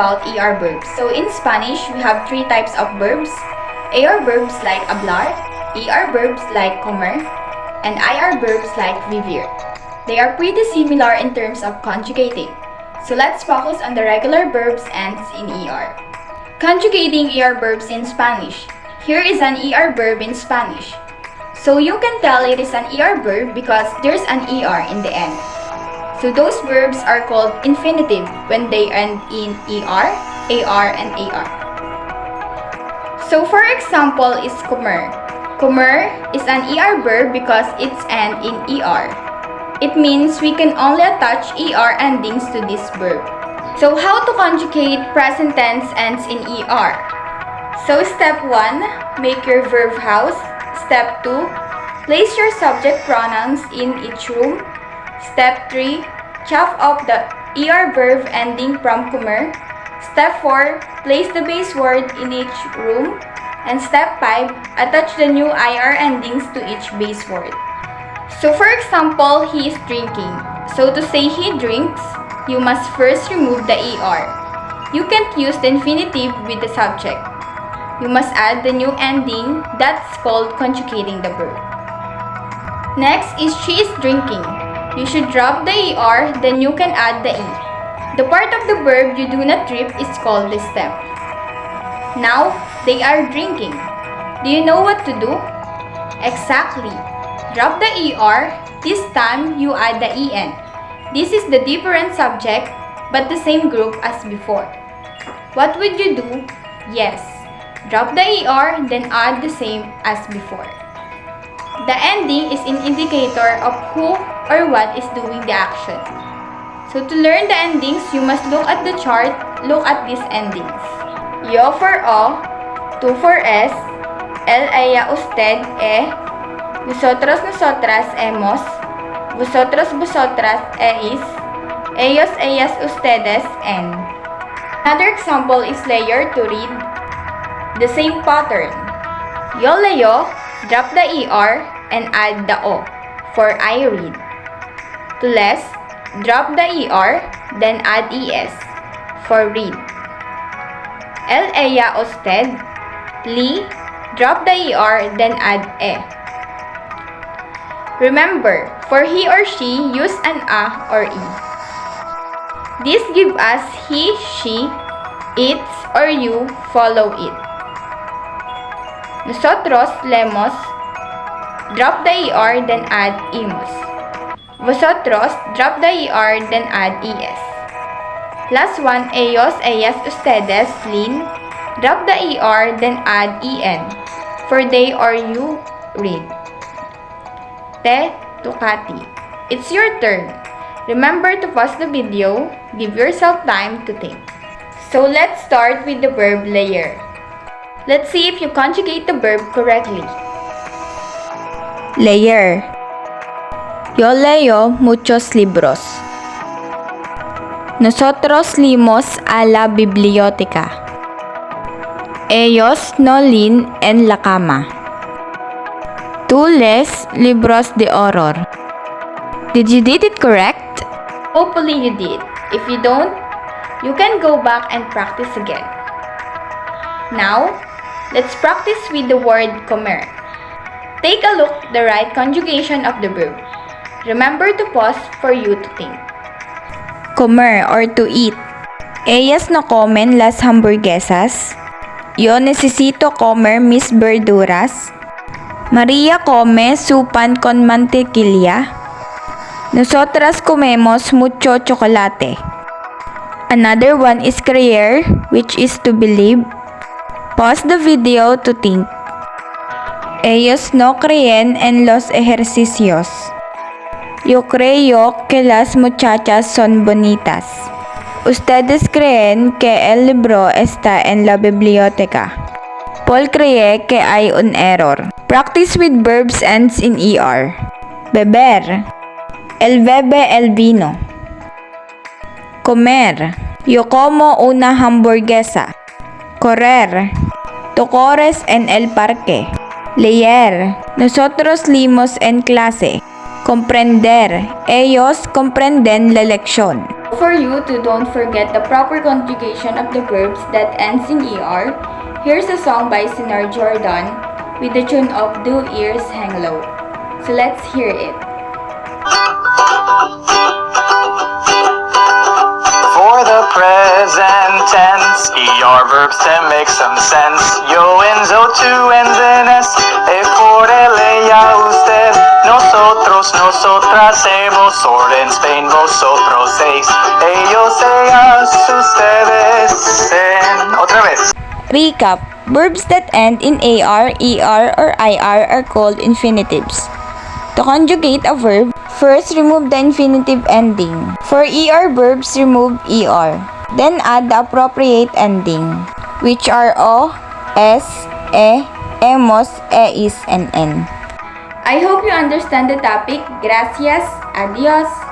about ER verbs. So in Spanish, we have three types of verbs. AR verbs like hablar, ER verbs like comer, and IR verbs like vivir. They are pretty similar in terms of conjugating. So let's focus on the regular verbs ends in ER. Conjugating ER verbs in Spanish. Here is an ER verb in Spanish. So you can tell it is an ER verb because there's an ER in the end. So those verbs are called infinitive when they end in ER, AR, and AR. So for example is comer. Comer is an ER verb because it's end in ER. It means we can only attach ER endings to this verb. So how to conjugate present tense ends in ER? So step 1, make your verb house. Step 2, place your subject pronouns in each room. Step 3, chop off the ER verb ending from comer. Step 4, place the base word in each room. And step 5, attach the new IR endings to each base word. So for example, he is drinking. So to say he drinks, you must first remove the ER. You can't use the infinitive with the subject. You must add the new ending, that's called conjugating the verb. Next is she is drinking. You should drop the ER, then you can add the E. The part of the verb you do not drip is called the stem. Now, they are drinking. Do you know what to do? Exactly. Drop the ER, this time you add the EN. This is the different subject, but the same group as before. What would you do? Yes. Drop the ER, then add the same as before. The ending is an indicator of who or what is doing the action. So to learn the endings, you must look at the chart, look at these endings. Yo for O, tú for S, él, ella, usted, vosotros, nosotras, hemos, vosotros, vosotras, eis, ellos, ellas, ustedes, en. Another example is layer to read. The same pattern. Yo leo, drop the ER and add the O for I read. To les, drop the ER, then add ES for read. El, ella, usted, li, drop the ER, then add E. Remember, for he or she, use an A or E. This gives us he, she, its, or you, follow it. Nosotros, lemos, drop the ER, then add imos. Vosotros, drop the ER, then add ES. Last one, ellos, ellas, ustedes, lin, drop the ER, then add EN. For they or you, read. Te, tukati. It's your turn. Remember to pause the video, give yourself time to think. So let's start with the verb layer. Let's see if you conjugate the verb correctly. Leer. Yo leo muchos libros. Nosotros leemos a la biblioteca. Ellos no leen en la cama. Tú lees libros de horror. Did you did it correct? Hopefully you did. If you don't, you can go back and practice again. Now, let's practice with the word comer. Take a look at the right conjugation of the verb. Remember to pause for you to think. Comer or to eat. Ellas no comen las hamburguesas. Yo necesito comer mis verduras. María come su pan con mantequilla. Nosotras comemos mucho chocolate. Another one is creer, which is to believe. Pause the video to think. Ellos no creen en los ejercicios. Yo creo que las muchachas son bonitas. Ustedes creen que el libro está en la biblioteca. Paul cree que hay un error. Practice with verbs ends in ER. Beber. Él bebe el vino. Comer. Yo como una hamburguesa. Correr. Tú corres en el parque. Leer. Nosotros leímos en clase. Comprender. Ellos comprenden la lección. For you to don't forget the proper conjugation of the verbs that ends in ER, here's a song by Sinar Jordan with the tune of Do Ears Hang Low. So let's hear it. For the present tense, ER verbs to make some sense. Yo enzo to enzenes, forele a usted. Nosotros, nosotras hemos, or in Spain vosotros seis. Ellos, ellas, ustedes. Otra vez. Recap. Verbs that end in AR, ER, or IR are called infinitives. To conjugate a verb, first remove the infinitive ending. For ER verbs, remove ER. Then add the appropriate ending, which are O, S, E, hemos, eis, and N. I hope you understand the topic. Gracias. Adios.